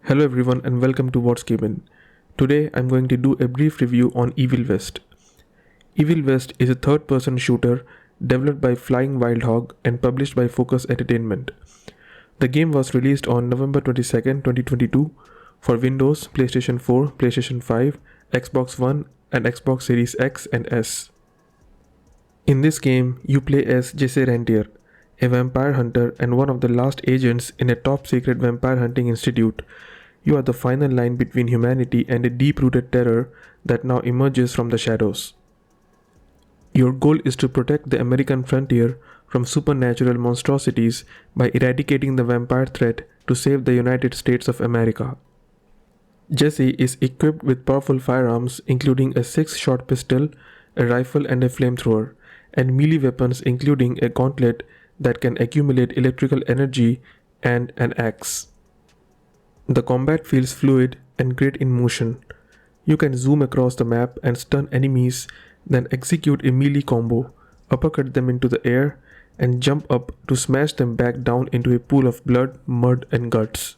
Hello everyone and welcome to What's Gaming. Today I'm going to do a brief review on Evil West. Evil West is a third-person shooter developed by Flying Wild Hog and published by Focus Entertainment. The game was released on November 22nd, 2022 for Windows, PlayStation 4, PlayStation 5, Xbox One and Xbox Series X and S. In this game, you play as Jesse Rentier, a vampire hunter and one of the last agents in a top-secret vampire hunting institute. You are the final line between humanity and a deep-rooted terror that now emerges from the shadows. Your goal is to protect the American frontier from supernatural monstrosities by eradicating the vampire threat to save the United States of America. Jesse is equipped with powerful firearms including a 6-shot pistol, a rifle and a flamethrower, and melee weapons including a gauntlet that can accumulate electrical energy and an axe. The combat feels fluid and great in motion. You can zoom across the map and stun enemies, then execute a melee combo, uppercut them into the air, and jump up to smash them back down into a pool of blood, mud, and guts.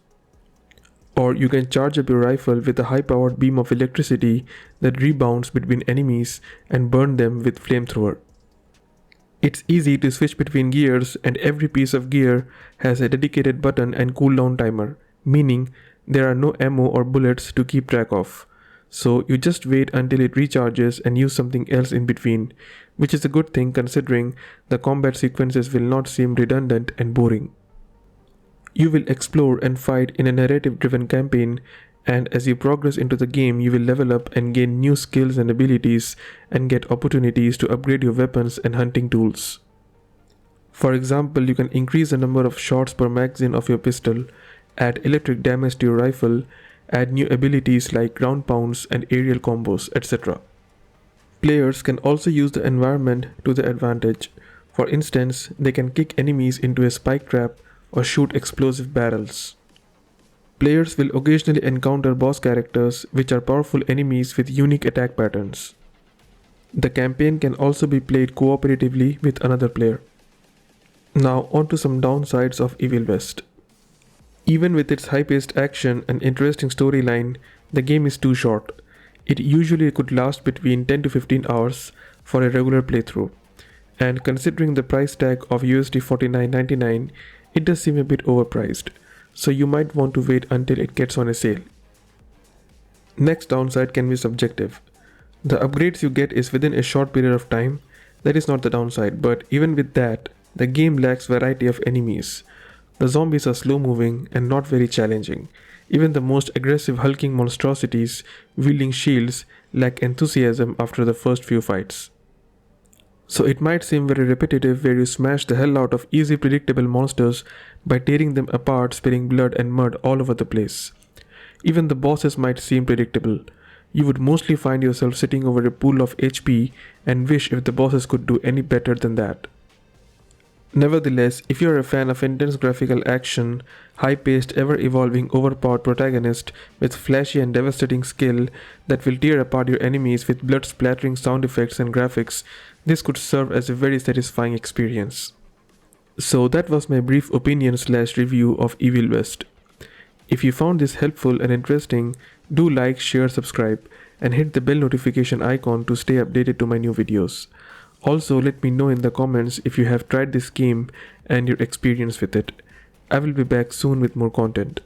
Or you can charge up your rifle with a high-powered beam of electricity that rebounds between enemies and burn them with flamethrower. It's easy to switch between gears and every piece of gear has a dedicated button and cooldown timer, meaning there are no ammo or bullets to keep track of. So you just wait until it recharges and use something else in between, which is a good thing considering the combat sequences will not seem redundant and boring. You will explore and fight in a narrative-driven campaign, and as you progress into the game you will level up and gain new skills and abilities and get opportunities to upgrade your weapons and hunting tools. For example, you can increase the number of shots per magazine of your pistol, add electric damage to your rifle, add new abilities like ground pounds and aerial combos, etc. Players can also use the environment to their advantage. For instance, they can kick enemies into a spike trap or shoot explosive barrels. Players will occasionally encounter boss characters which are powerful enemies with unique attack patterns. The campaign can also be played cooperatively with another player. Now on to some downsides of Evil West. Even with its high-paced action and interesting storyline, the game is too short. It usually could last between 10 to 15 hours for a regular playthrough. And considering the price tag of USD $49.99, it does seem a bit overpriced, so you might want to wait until it gets on a sale. Next downside can be subjective. The upgrades you get is within a short period of time. That is not the downside, but even with that, the game lacks variety of enemies. The zombies are slow moving and not very challenging. Even the most aggressive hulking monstrosities wielding shields lack enthusiasm after the first few fights. So it might seem very repetitive where you smash the hell out of easy predictable monsters by tearing them apart, spilling blood and mud all over the place. Even the bosses might seem predictable. You would mostly find yourself sitting over a pool of HP and wish if the bosses could do any better than that. Nevertheless, if you are a fan of intense graphical action, high-paced, ever-evolving, overpowered protagonist with flashy and devastating skill that will tear apart your enemies with blood-splattering sound effects and graphics, this could serve as a very satisfying experience. So that was my brief opinion/review of Evil West. If you found this helpful and interesting, do like, share, subscribe, and hit the bell notification icon to stay updated to my new videos. Also, let me know in the comments if you have tried this game and your experience with it. I will be back soon with more content.